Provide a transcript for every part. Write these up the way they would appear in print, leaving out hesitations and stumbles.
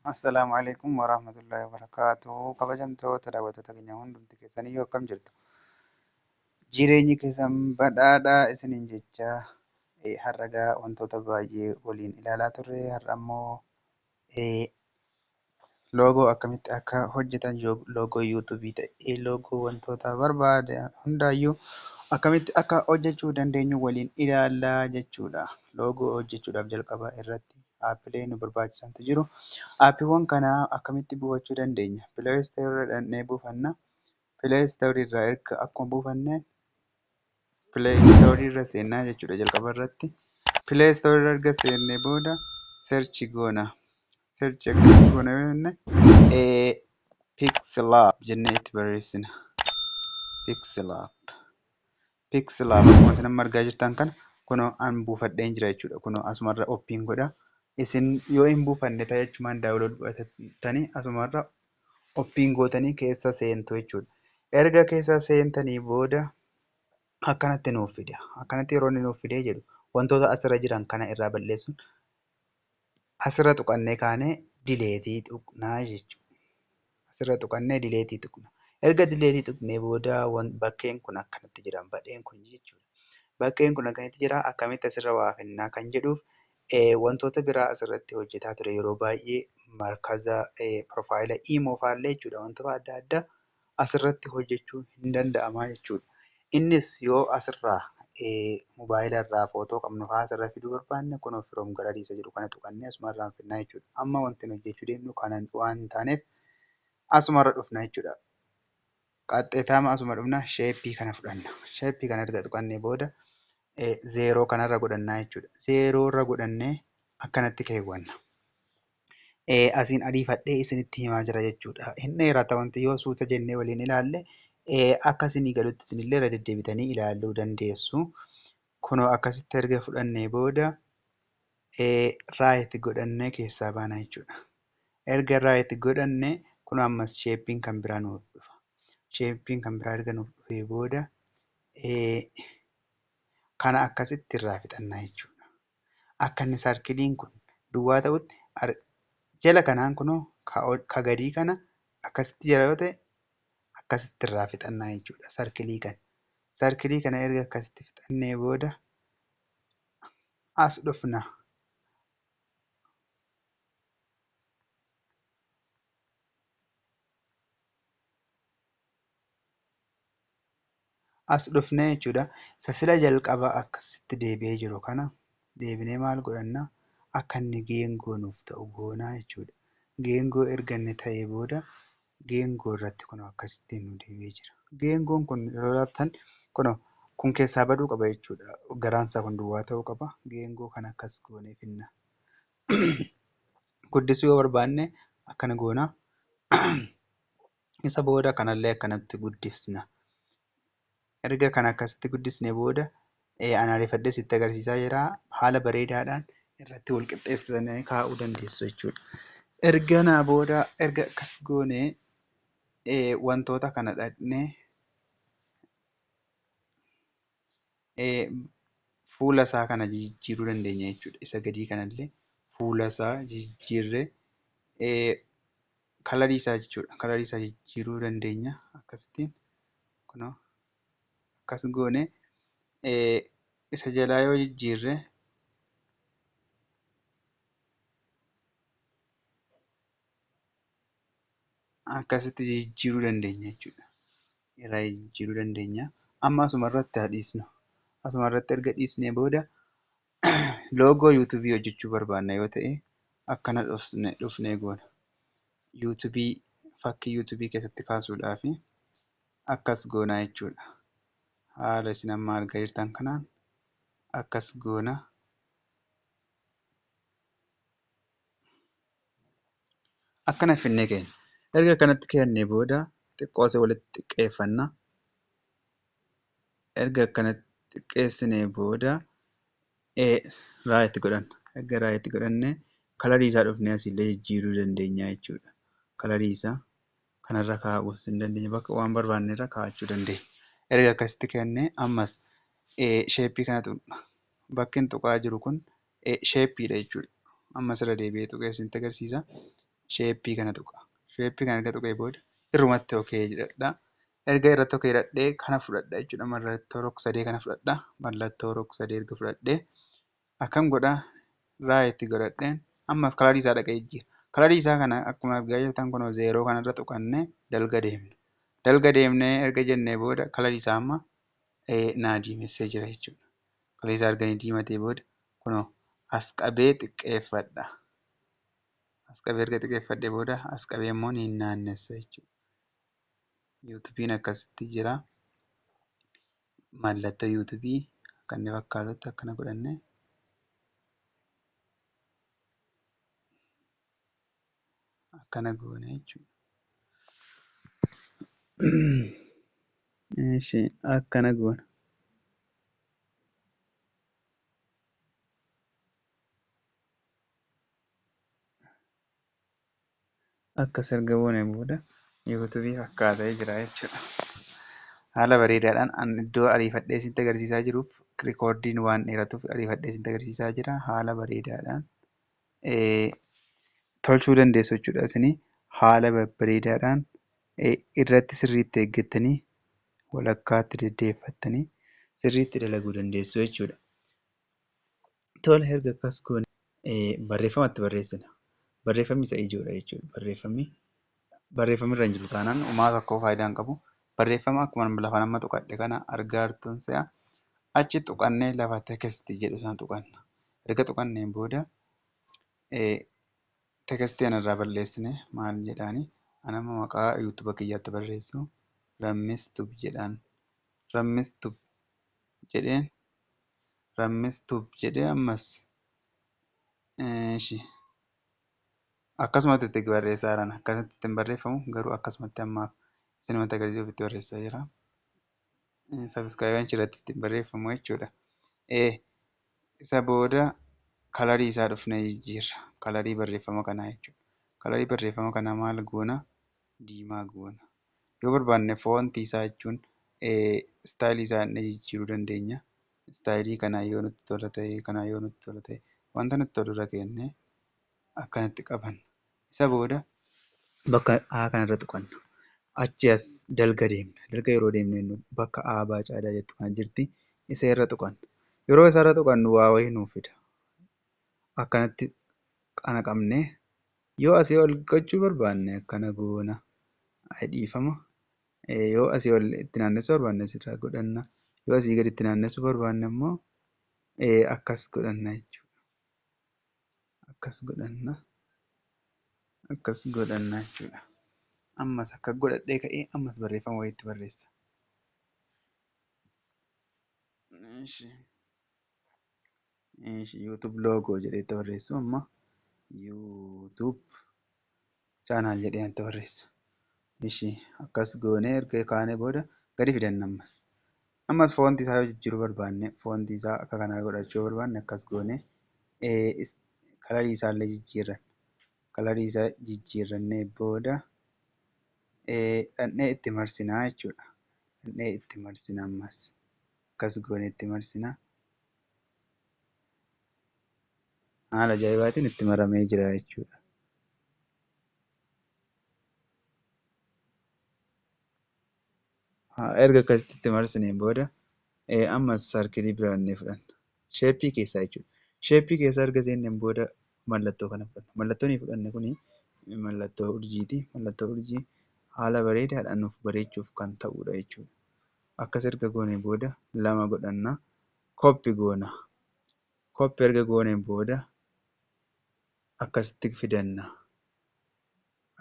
Assalamu alaikum warahmatullahi wabarakatuh. Kabajamtoota daawwattoota keenya hundumti keessaniyyuu akkam jirtu? Jireenyi keessan badhaadhaa isiniin jecha har'a wantoota baay'ee waliin ilaalaa turre. Har'a immoo loogoo akkamitti akka hojjetan loogoo yuutuubii ta'ee loogoo wantoota barbaadan hundaayyuu akkamitti akka hojjechuu dandeenyu waliin ilaallaa jechuudha. Loogoo hojjechuudhaaf jalqaba irratti aappilee nu barbaachisantu jiru. Aappiiwwan kana akkamitti buufachuu dandeenya? Pileestoorii irraa dhaqnee buufanna. Pileestoorii irraa erga akkuma buufanneen pileestoorii irra seennaa jechuudha jalqaba irratti. Pileestoorii irra erga seennee booda seerchi goona. Seerchi akkamitti goona yoo jenne Pixilaab jennee itti barreessina. Pixilaab akkuma isin amma argaa jirtan kana kunoo an buufadheen jira jechuudha. Kunoo asumarra oppiin godha. Isin yoo hin buufanne ta'e jechumaan daawulood godhatanii asumarra oppiin gootanii keessa seentu jechuudha. Erga keessa seentanii booda akkanatti nuuf fida. Akkanatti yeroo inni nuuf fidee jedhu wantoota asirra jiran kana irraa balleessuun asirra tuqannee kaanee dileetii tuqnaa jechuudha. Asirra tuqannee dileetii tuqna. Erga dileetii tuqnee booda bakkeen kun akkanatti jira. Badheen kun jechuudha. Bakkeen kun akkamitti jira? Akkamitti asirra waa finnaa kan jedhuuf wantoota biraa asirratti hojjetaa ture yeroo baay'ee markaza piroofaayila imoo fa'aallee jechuudha. Wantoota adda addaa asirratti hojjechuun hin danda'amaa jechuudha. Innis yoo asirraa mobaayila irraa footoo qabnu fa'aa asirra fiduu barbaanne kunoo firoom galariisa jedhu kana tuqannee asumarraan finnaa jechuudha. Amma wanti nu hojjechuu deemnu kana waan hin taaneef asumarra dhufna jechuudha. Qaxxeetama asuma dhufna sheeppii kana fudhanna. Sheeppii kana erga tuqannee booda zeeroo kanarra godhannaa jechuudha. Zeeroo irra godhannee akkanatti keewwanna. Asiin ariifadhee isinitti himaa jira jechuudha. Hin dheerata wanti yoo suuta jennee waliin ilaalle akka isinii galutti isinillee irra deddeebitanii ilaaluu dandeessu. Kunoo akkasitti erga fudhannee booda raayit godhannee keessaa baana jechuudha. Erga raayit godhanne kunoo ammas sheeppiin kan biraa nuuf dhufa. Sheeppiin kan biraa erga nuuf dhufee booda kana akkasitti irraa fixannaa jechuudha. Akka inni sarkiliin kun duwwaa ta'utti jala kanaan kunoo ka gadii kana akkasitti jira yoo ta'e akkasitti irraa fixannaa jechuudha. Sarkilii kana erga akkasitti fixannee booda as dhufna. As dhufnee jechuudha. Sasila jalqaba akkasitti deebi'ee jiru kana deebinee maal godhanna? Akka inni geengoo nuuf ta'u goonaa jechuudha. Geengoo erga inni ta'ee booda geengoo irratti kunoo akkasitti nu deebi'ee jira. Geengoon kun yeroo laattan kunoo kun keessaa baduu qaba jechuudha. Garaansaa kun duwwaa ta'uu qaba. Geengoo kana akkas goonee finna. Guddisuu yoo barbaanne akkana goona. Isa booda kanallee akkanatti guddisna. Erga kana akkasitti guddisnee booda anaarifadhee sitti agarsiisaa jira. Haala bareedaadhaan irratti wal qixxeessanii kaa'uu dandeessu jechuudha. Erga booda erga akkas goonee wantoota kana dhaqnee fuula isaa kana jijjiiruu dandeenya jechuudha. Isa gadii kanallee fuula isaa jijjiirree kalarii isaa jechuudha. Kalarii isaa jijjiiruu dandeenya akkasittiin kunoo akkas goone isa jalaa yoo jijjiirre akkasitti jijjiiruu dandeenya jechuudha. Irraa jijjiiruu dandeenya. Amma asuma irratti haa dhiisnu. Asuma irratti erga dhiisnee booda loogoo yuutuubii hojjechuu barbaanna yoo ta'e akkana dhufnee goona. Fakkii yuutuubii keessatti kaasuudhaaf akkas goonaa jechuudha. Haala isin amma argaa jirtan kanaan akkas goona. Akkana finnee keenya. Erga kanatti keennee booda xiqqoose walitti xiqqeeffanna. Erga akkanatti xiqqeessinee booda raayit godhanna. Erga raayit godhanne kalarii isaa dhufnee asillee jijjiiruu dandeenya jechuudha. Kalarii isaa kanarra kaa'uus hin dandeenya. Bakka waan barbaanne irra kaa'achuu dandeenya. Erga akkasitti keennee ammas sheeppii kana tuqna. Bakki tuqaa jiru kun sheeppiidha jechuudha. Ammas irra deebi'ee tuqee isinitti agarsiisa. sheeppii kana tuqa. Sheeppii kana erga tuqee booda irrumatti okee jedhadha. Erga irratti okee jedhadhee kana fudhadha jechuudha. Mallattoo rog-sadee kana fudhadha. Mallattoo rog-sadee erga fudhadhee akkam godhaa raayit godhadheen ammas kalarii isaa dhaqee jijjiira. Kalarii isaa kana akkuma argaa jirtan kunoo zeeroo kanarra tuqannee dalga deemna. Dalga deemnee erga jennee booda kalarii isaa amma naa diimessee jira jechuudha. Kalarii isaa erga diimatee booda kunoo as qabee xiqqeeffadha. As qabee erga xiqqeeffadhee booda as qabee immoo ni naannessa jechuudha. Yuutuubiin akkasitti jira. Mallattoo yuutuubii akka inni fakkaatutti akkana godhannee akkana goone jechuudha. Akkana goona. Akkas erga goonee booda yuutuubii fakkaatee jira jechuudha. Haala bareedaadhaan ani iddoo ariifadhee isinitti agarsiisaa jiruuf rikoordiin waan dheeratuuf ariifadhee isinitti agarsiisaa jira. Haala bareedaadhaan tolchuu dandeessu jechuudha. Isin haala babbareedaadhaan irratti sirriitti eeggattanii walakkaatti deddeeffattanii sirriitti dalaguu dandeessu jechuudha. Tola erga akkas goone barreeffamatti barreessina. Barreeffamni isa ijoodha jechuudha. Barreeffamni irra hin jiru taanaan homaa tokko faayidaa hin qabu. Barreeffama akkuma lafa nama tuqadhe kana argaa jirtuun se'a. Achi tuqannee lafa tekstii jedhu sana tuqanna. Erga tuqanneen booda tekstii kanarraa balleessine maal jedhaani? Anama maqaa yuutuuba kiyyaatti barreessu Rammistub jedhaan. Rammistub jedhee ammas akkasumatti itti barreessaa jiran. Akkasitti ittiin barreeffamu garuu akkasumatti ammaaf isinumatti agarsiisuuf itti barreessaa jira. Sabiskaayibiin achirratti ittiin barreeffamu jechuudha. Isa booda kalarii isaa dhufnee jijjiirra. Kalarii barreeffama kanaa jechuudha. Kalarii barreeffama kanaa maal goona? Diimaa goona. Yoo barbaanne foontii isaa jechuun istaayilii isaa inni jijjiiruu dandeenya. Istaayilii kanaa yoo nutti tola ta'e, kanaa yoo nutti tola ta'e wanta nutti tolu irra keennee akkanatti qabanna. Isa booda bakka A kanarra tuqanna. Achi as dalga deemna. Dalga yeroo deemnu bakka A baacaadaa jettu kan jirti. Isa irra tuqanna. Yeroo isarra tuqannu waa wayii nuuf fida. Akkanatti kana qabnee yoo asii ol gochuu barbaanne akkana goona. Dhiifama. Yoo asii ol itti naannessuu barbaanne asirraa godhanna. Yoo asii gadi itti naannessuu barbaanne immoo akkas godhanna jechuudha. Akkas godhanna jechuudha. Ammas akka godhadhee ka'ee ammas barreeffama wayiitti barreessa. YouTube loogoo jedheetti barreessu amma YouTube chaanaal jedhee itti barreessa. Akkas goonee erga kaanee booda gadi fidanna ammas. Ammas foontii isaa yoo jijjiiruu barbaanne foontii isaa akka kanaa godhachuu yoo barbaanne akkas goonee kalarii isaallee jijjiirranna. Kalarii isaa jijjiirrannee booda dhandhee itti marsinaa jechuudha. Dhandhee itti marsina ammas. Akkas goonee itti marsina. Haala ajaa'ibaatiin itti maramee jira jechuudha. Erga akkasitti itti marsineen booda ammas sarkilii biraannee fudhanna. Sheeppii keessaa jechuudha. Sheeppii keessaa erga seenneen booda mallattoo kana fudhanna. Mallattoon fudhanne kuni mallattoo urjiiti. Mallattoo urjii haala bareedaadhaan nuuf bareechuuf kan ta'udha jechuudha. Akkas erga gooneen booda lama godhanna. Koppii goona. Koppii erga gooneen booda akkasitti fidanna.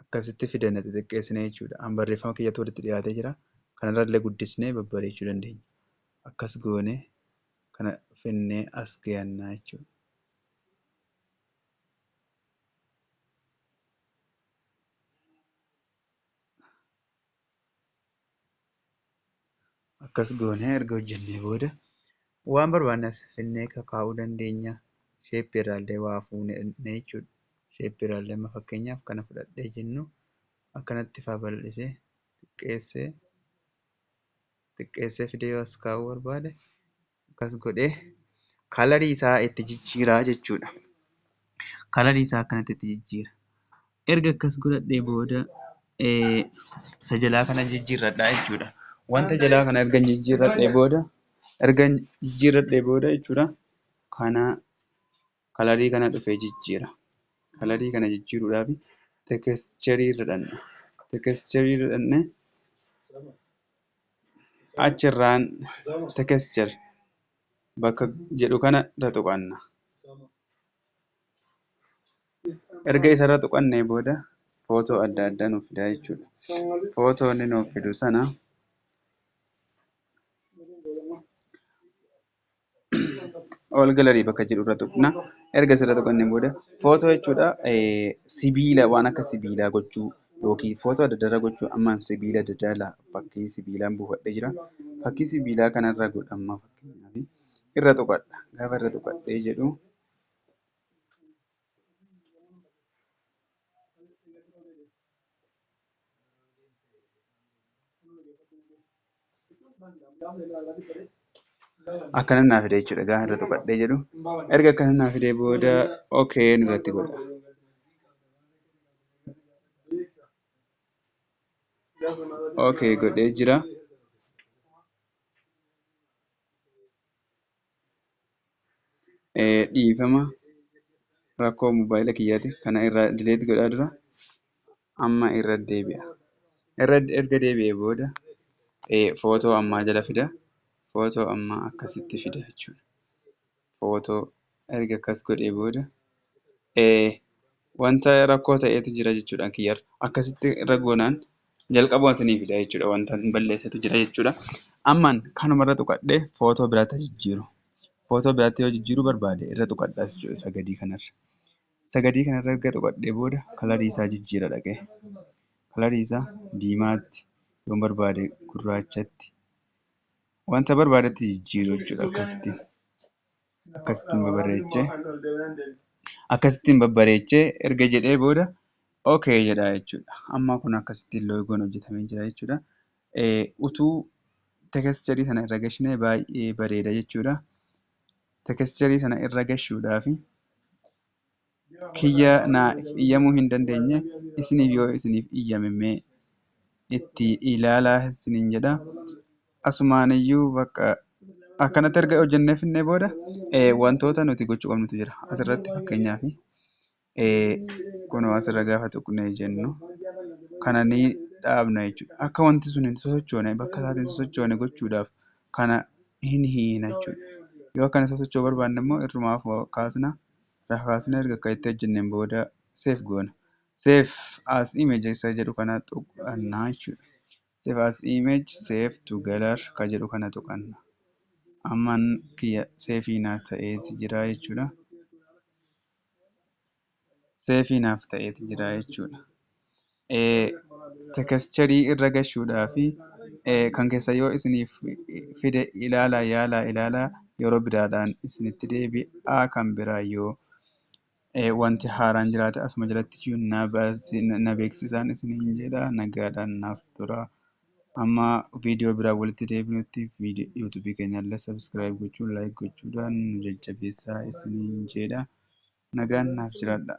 Akkasitti fidanna xixiqqeessine jechuudha. An barreeffama kiyyatti walitti dhiyaatee jira. Kanarrallee guddisnee babbareechuu dandeenya. Akkas goone kana finnee as keeyannaa jechuudha. Akkas goonee erga hojjennee booda waan barbaanne as finnee kaa'uu dandeenya. Sheeppii irraallee waa fuunee jechuudha. Sheeppii irraallee amma fakkeenyaaf kana fudhadhee jennu akkanatti faa bal'isee xiqqeessee fidee yoo as kaa'uu barbaade akkas godhee kalarii isaa itti jijjiiraa jechuudha. Kalarii isaa akkanatti itti jijjiira. Erga akkas godhadhee booda isa jalaa kana jijjiirradha jechuudha. Wanta jalaa kana erga jijjiirradhee booda jechuudha kana kalarii kana dhufee jijjiira. Kalarii kana jijjiiruudhaaf teekscherii irra dhanna. Teekscherii irra dhannee achirraan teekscheer bakka jedhu kana irra tuqanna. Erga isarra tuqannee booda footoo adda addaa nuuf fida jechuudha. Footoo inni nuuf fidu sana ol galarii bakka jedhu irra tuqna. Erga asirra tuqannee booda footoo jechuudha sibiila waan akka sibiilaa gochuu yookiin footoo adda addaa irra gochuu amma sibiila adda addaa ilaa fakkii sibiilaan buufadhee jira. Fakkii sibiilaa kanarra godhamma fakkeenyaaf irra tuqadha. Gaafa irra tuqadhee jedhu akkana naa fide jechuudha. Gaafa irra tuqadhee jedhu erga akkana naa fidee booda okeen irratti godha. Okay godhee jira. Dhiifama rakkoo mobaayila kiyyaati kana irraa dileet godhaa dura amma irra deebi'a. Erga deebi'ee booda footoo ammaa jala fida. Footoo ammaa akkasitti fida jechuudha. Footoo erga akkas godhee booda wanta rakkoo ta'etu jira jechuudha kiyyarra. Akkasitti irra goonaan jalqabuma isinii fida jechuudha. Wanta balleessetu jira jechuudha. Ammaan kanumarra tuqadhee footoo biraatti jijjiiru. Footoo biraatti yoo jijjiiruu barbaade irra tuqadhaas jechuudha isa gadii kanarra. Isa gadii kanarra erga tuqadhee booda kalarii isaa jijjiira dhaqee. Kalarii isaa diimaatti yoo barbaade gurraachatti wanta barbaadetti jijjiiru jechuudha akkasittiin. Akkasittiin babbareechee erga jedhee booda okay jedha jechuudha. Amma kun akkasittiin loogoon hojjetamee jira jechuudha. Utuu teekscherii sana irra gashnee baay'ee bareeda jechuudha. Teekscherii sana irra gashuudhaaf kiyya naaf iyyamuu hin dandeenye isiniif yoo isiniif iyyame itti ilaalaa isiniin jedha. Asumaaniyyuu bakka akkanatti erga hojjennee finnee booda wantoota nuti gochuu qabnutu jira. Asirratti fakkeenyaaf kunoo asirra gaafa tuqnee jennu kana ni dhaabna jechuudha. Akka wanti sun hin sosochoone bakka isaatiin sosochoone gochuudhaaf kana hin hiina jechuudha. Yoo akkana sosocho'uu barbaanne immoo irrumaaf kaasna. Kaasnee erga akka itti hojjenneen booda save goona. Save as image isa jedhu kana tuqannaa jechuudha. Save as image, save to gallery ka jedhu kana tuqanna. Ammaan kiyya seefii naaf ta'eeti jira jechuudha. Seefii naaf ta'eeti jira jechuudha. Teekscherii irra gashuudhaaf kan keessa yoo isiniif fide ilaalaa ilaalaa yeroo biraadhaan isinitti deebi'aa kan biraa yoo wanti haaraan jiraate asuma jalatti na beeksisaan isiniin jedha. Nagaadhaan naaf tura. Amma viidiyoo biraa walitti deebinutti yuutuubii keenyallee sabiskiraayib gochuun laayik gochuudhaan nu jajjabeessaa isiniin jedha. Nagaan naaf jiraadha.